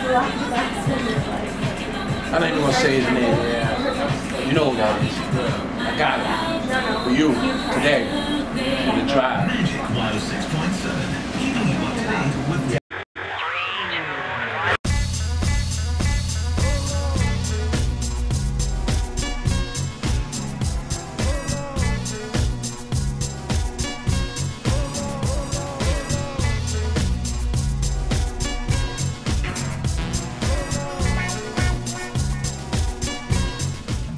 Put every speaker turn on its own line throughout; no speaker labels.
I don't even want to say his name, yeah. You know who that is. I got it. For you, today, in the tribe. 106.7, keeping you up to date with...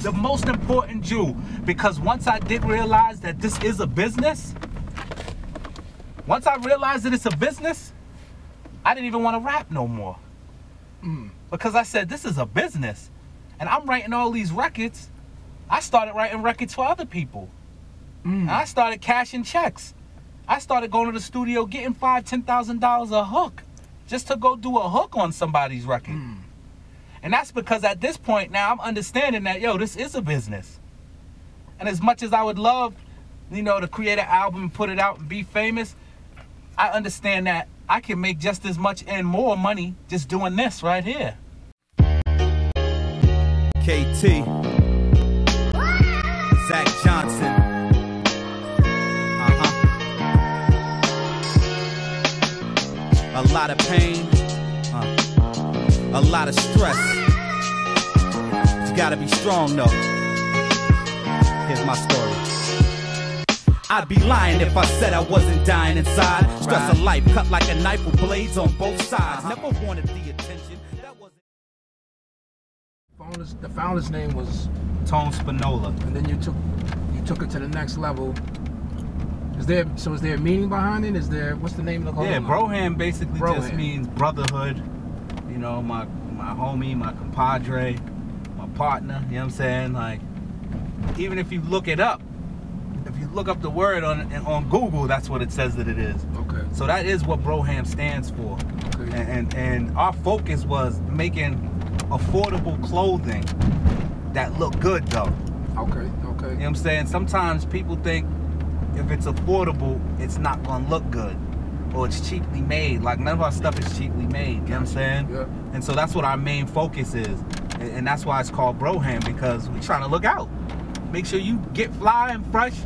The most important Jew, because once I did realize that this is a business, once I realized that it's a business, I didn't even want to rap no more. Because I said, this is a business. And I'm writing all these records. I started writing records for other people. And I started cashing checks. I started going to the studio getting $5,000, $10,000 a hook just to go do a hook on somebody's record. And that's because at this point now I'm understanding that, yo, this is a business. And as much as I would love, you know, to create an album and put it out and be famous, I understand that I can make just as much and more money just doing this right here.
KT, Zach Johnson. A lot of pain. A lot of stress. You gotta be strong though. Here's my story. I'd be lying if I said I wasn't dying inside. Stress of life cut like a knife with blades on both sides. Never wanted the attention. That wasn't...
The founder's name was
Tone Spinola.
And then you took it to the next level. Is there a meaning behind it? Is there, what's the name of the whole?
Yeah, Broham basically
Broham
just means brotherhood. You know, my homie, my compadre, my partner, you know what I'm saying? Like, even if you look it up, if you look up the word on Google, that's what it says that it is.
Okay.
So that is what Broham stands for.
Okay.
And our focus was making affordable clothing that look good though.
Okay, okay.
You know what I'm saying? Sometimes people think if it's affordable, it's not gonna look good. Or it's cheaply made. Like, none of our stuff is cheaply made, you know what I'm saying?
Yeah.
And so that's what our main focus is. And that's why it's called Broham, because we're trying to look out. Make sure you get fly and fresh,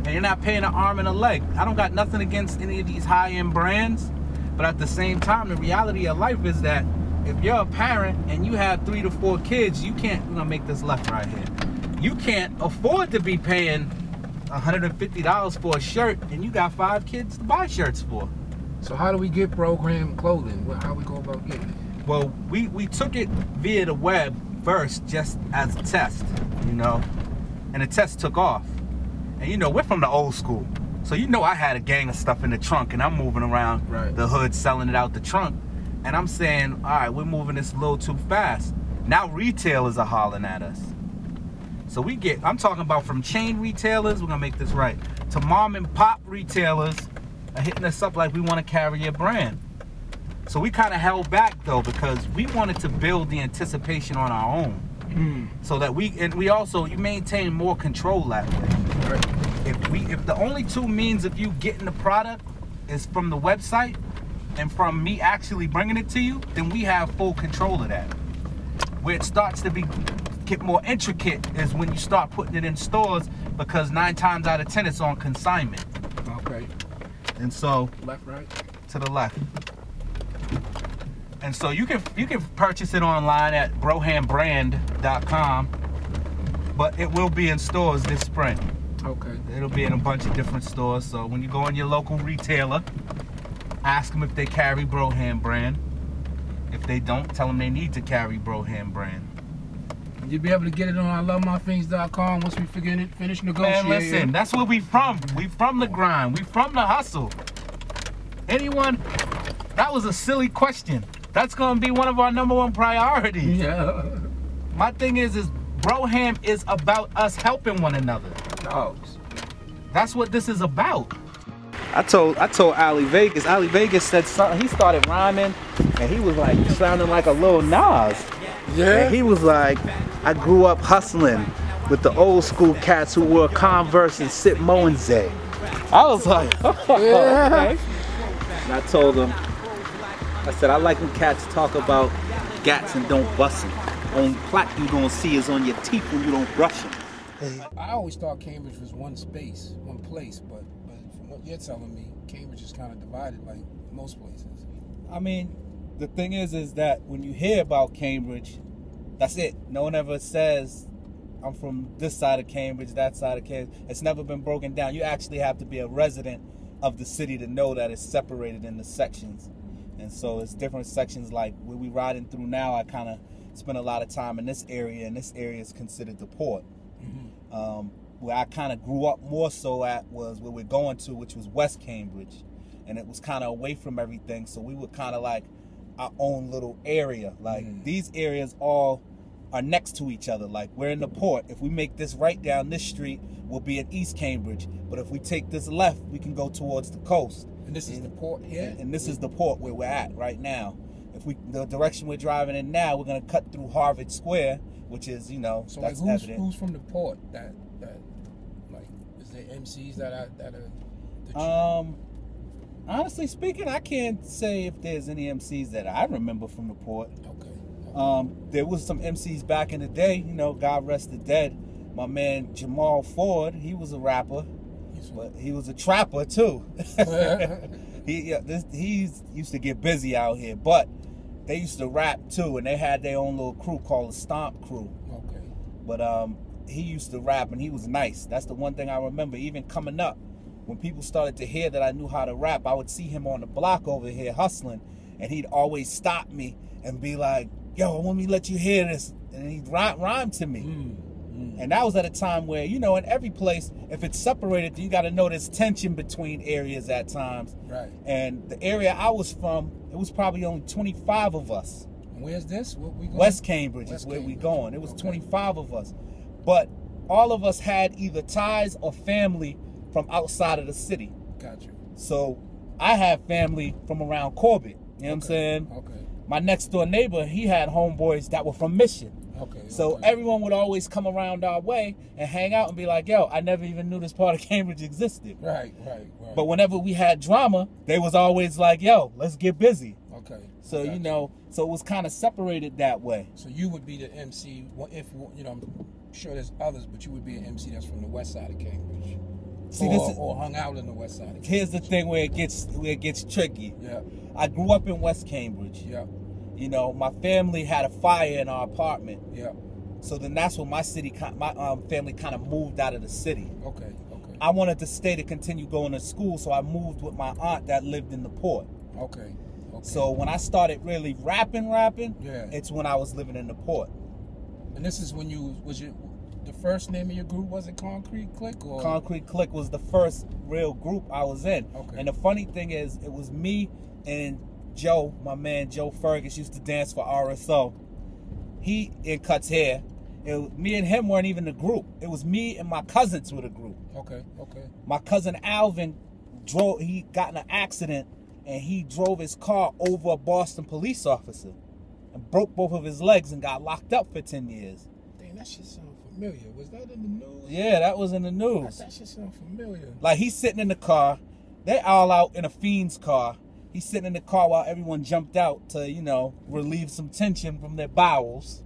and you're not paying an arm and a leg. I don't got nothing against any of these high-end brands, but at the same time, the reality of life is that if you're a parent and you have 3 to 4 kids, you can't, I'm gonna make this left right here. You can't afford to be paying $150 for a shirt, and you got 5 kids to buy shirts for.
So how do we get Broham clothing? How do we go about getting it?
Well, we took it via the web first, just as a test, you know, and the test took off. And you know, we're from the old school, so you know I had a gang of stuff in the trunk, and I'm moving around the hood selling it out the trunk, and I'm saying, all right, we're moving this a little too fast. Now retailers are hollering at us. So we get, I'm talking about from chain retailers, we're gonna make this right, to mom and pop retailers are hitting us up like we want to carry your brand. So we kind of held back though, because we wanted to build the anticipation on our own. So that we also, you maintain more control that way.
Right.
If the only two means of you getting the product is from the website and from me actually bringing it to you, then we have full control of that. Where it starts to get more intricate is when you start putting it in stores, because 9 times out of 10 it's on consignment.
Okay.
And so
left, right?
To the left. And so you can purchase it online at brohambrand.com, but it will be in stores this spring.
Okay.
It'll be in a bunch of different stores. So when you go in your local retailer, ask them if they carry Broham brand. If they don't, tell them they need to carry Broham brand.
You'll be able to get it on IloveMyThings.com once we finish negotiating.
Man, listen, that's where we from. We from the grind. We from the hustle. Anyone? That was a silly question. That's gonna be one of our #1 priorities.
Yeah.
My thing is Broham is about us helping one another.
Dogs.
That's what this is about.
I told Ali Vegas. Ali Vegas said something. He started rhyming, and he was like sounding like a little Nas.
Yeah.
And he was like, I grew up hustling with the old school cats who wore Converse and sip Moenzay. I was like, oh,
yeah.
okay. And I told him, I said, I like when cats talk about gats and don't bust them. Only plaque you gonna see is on your teeth when you don't brush them.
I always thought Cambridge was one space, one place, but from what you're telling me, Cambridge is kind of divided like most places.
I mean, the thing is that when you hear about Cambridge, that's it. No one ever says, I'm from this side of Cambridge, that side of Cambridge. It's never been broken down. You actually have to be a resident of the city to know that it's separated into sections. And so it's different sections. Like where we riding through now, I kind of spent a lot of time in this area, and this area is considered the port. Where I kind of grew up more so at was where we're going to, which was West Cambridge. And it was kind of away from everything, so we were kind of like our own little area. Like these areas all are next to each other. Like we're in the port. If we make this right down this street, we'll be in East Cambridge. But if we take this left, we can go towards the coast.
And this is the port here?
And this is the port where we're at right now. If the direction we're driving in now, we're gonna cut through Harvard Square, which is, you know,
so
that's
like
evident.
Who's from the port that like, is there MCs that are
honestly speaking, I can't say if there's any MCs that I remember from the port.
Okay.
There was some MCs back in the day, you know, God rest the dead. My man Jamal Ford, he was a rapper, but he was a trapper too. He used to get busy out here, but they used to rap too, and they had their own little crew called the Stomp Crew.
Okay.
But he used to rap, and he was nice. That's the one thing I remember. Even coming up, when people started to hear that I knew how to rap, I would see him on the block over here hustling, and he'd always stop me and be like, yo, let me let you hear this. And he'd rhyme to me. And that was at a time where, you know, in every place, if it's separated, you got to know there's tension between areas at times.
Right.
And the area I was from, it was probably only 25 of us.
And where's this? What we going?
West Cambridge is where we going. It was 25 of us. But all of us had either ties or family from outside of the city.
Gotcha.
So I have family from around Corbett. You know what I'm saying?
Okay.
My next door neighbor, he had homeboys that were from Mission.
Okay.
So everyone would always come around our way and hang out and be like, yo, I never even knew this part of Cambridge existed.
Right.
But whenever we had drama, they was always like, yo, let's get busy.
Okay.
So, you know, so it was kind of separated that way.
So you would be the MC, if, you know, I'm sure there's others, but you would be an MC that's from the west side of Cambridge.
See,
or hung out in the west side of Cambridge.
Here's the thing where it gets tricky.
Yeah.
I grew up in West Cambridge.
Yeah.
You know, my family had a fire in our apartment.
Yeah.
So then that's when my family kind of moved out of the city.
Okay.
I wanted to stay to continue going to school, so I moved with my aunt that lived in the port.
Okay.
So when I started really rapping,
yeah,
it's when I was living in the port.
And this is when the first name of your group, was it Concrete Click? Or?
Concrete Click was the first real group I was in.
Okay.
And the funny thing is, it was me and Joe, my man Joe Fergus, used to dance for RSO. He in Cuts Hair. Me and him weren't even the group. It was me and my cousins were the group.
Okay.
My cousin Alvin he got in an accident and he drove his car over a Boston police officer and broke both of his legs and got locked up for 10 years.
Dang, that shit sound familiar. Was that in the news?
Yeah, that was in the news.
That shit sound familiar.
Like, he's sitting in the car. They all out in a fiend's car. He's sitting in the car while everyone jumped out to, you know, relieve some tension from their bowels.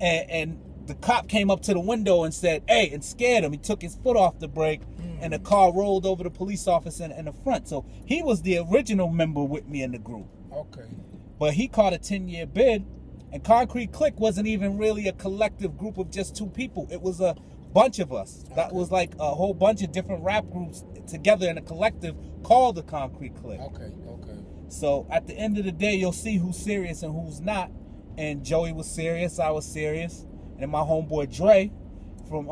And the cop came up to the window and said, hey, and scared him. He took his foot off the brake, and the car rolled over the police officer in the front. So he was the original member with me in the group.
Okay.
But he caught a 10-year bid, and Concrete Click wasn't even really a collective group of just 2 people. It was a bunch of us. Okay. That was like a whole bunch of different rap groups together in a collective called the Concrete Click.
Okay.
So at the end of the day, you'll see who's serious and who's not. And Joey was serious, I was serious. And then my homeboy Dre from,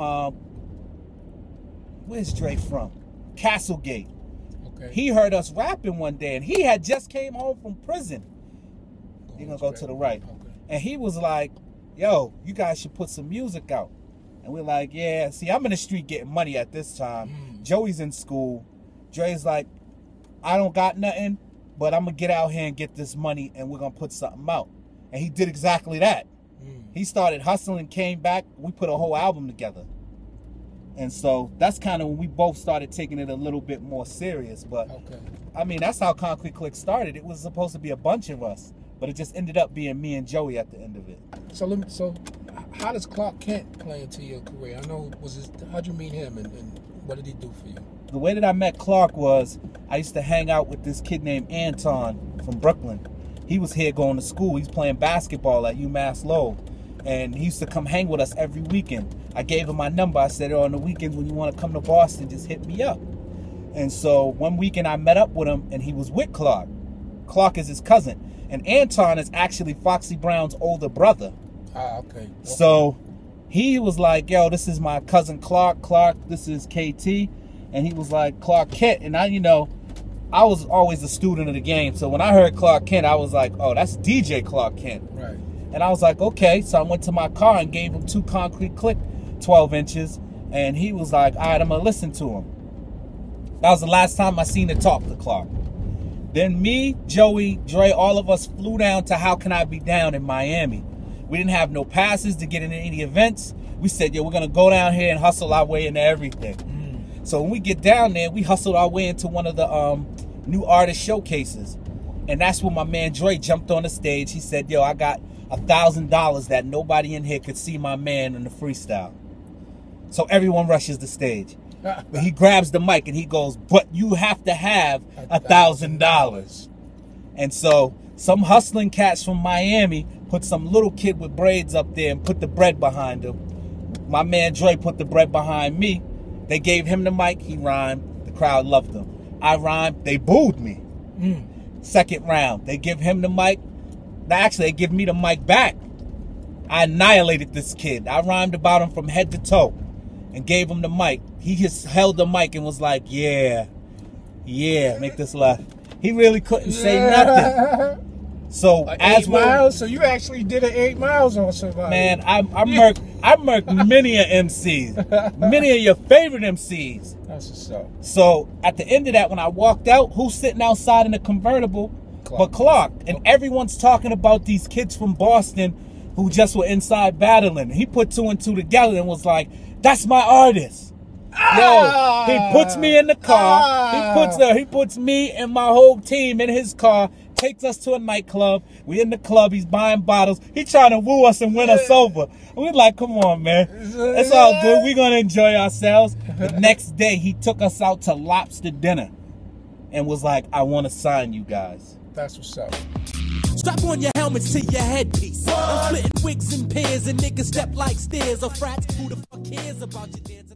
where's Dre from? Castlegate.
Okay.
He heard us rapping one day, and he had just came home from prison. You're gonna go to the right.
Okay.
And he was like, yo, you guys should put some music out. And we're like, yeah, see, I'm in the street getting money at this time. Joey's in school. Dre's like, I don't got nothing, but I'm gonna get out here and get this money, and we're gonna put something out. And he did exactly that. He started hustling, came back, we put a whole album together. And so that's kind of when we both started taking it a little bit more serious. But I mean, that's how Concrete Click started. It was supposed to be a bunch of us.
But it just ended up being me and Joey at the end of it.
So how does Clark Kent play into your career? I know, how'd you meet him and what did he do for you?
The way that I met Clark was I used to hang out with this kid named Anton from Brooklyn. He was here going to school. He's playing basketball at UMass Lowell. And he used to come hang with us every weekend. I gave him my number. I said, on the weekends when you want to come to Boston, just hit me up. And so one weekend I met up with him and he was with Clark. Clark is his cousin. And Anton is actually Foxy Brown's older brother.
Ah, okay.
So he was like, yo, this is my cousin Clark. Clark, this is KT. And he was like, Clark Kent. And I was always a student of the game. So when I heard Clark Kent, I was like, oh, that's DJ Clark Kent.
Right.
And I was like, okay. So I went to my car and gave him 2 Concrete Click 12 inches. And he was like, all right, I'm going to listen to him. That was the last time I seen him talk to Clark. Then me, Joey, Dre, all of us flew down to How Can I Be Down in Miami. We didn't have no passes to get into any events. We said, yo, we're going to go down here and hustle our way into everything. So when we get down there, we hustled our way into one of the new artist showcases. And that's when my man Dre jumped on the stage. He said, yo, I got $1,000 that nobody in here could see my man in the freestyle. So everyone rushes the stage. But he grabs the mic and he goes, but you have to have $1,000. And so some hustling cats from Miami put some little kid with braids up there and put the bread behind him. My man Dre put the bread behind me. They gave him the mic. He rhymed. The crowd loved him. I rhymed. They booed me. Second round, they give him the mic. Actually, they give me the mic back. I annihilated this kid. I rhymed about him from head to toe and gave him the mic. He just held the mic and was like, yeah, make this laugh. He really couldn't say nothing. So
like
as
8 miles? So you actually did an 8 miles on somebody.
Man, I murked many of MCs. Many of your favorite MCs.
That's what's up.
So at the end of that, when I walked out, who's sitting outside in the convertible? But Clark. And everyone's talking about these kids from Boston who just were inside battling. He put 2 and 2 together and was like, that's my artist. Yo, he puts me in the car. He puts me and my whole team in his car, takes us to a nightclub. We in the club. He's buying bottles. He trying to woo us and win us over. We're like, come on, man. It's all good. We're going to enjoy ourselves. The next day, he took us out to lobster dinner and was like, I want to sign you guys.
That's what's up.
Strap on your helmets to your headpiece. I'm splitting wigs and pairs and niggas step like stairs or frats. Who the fuck cares about your dance?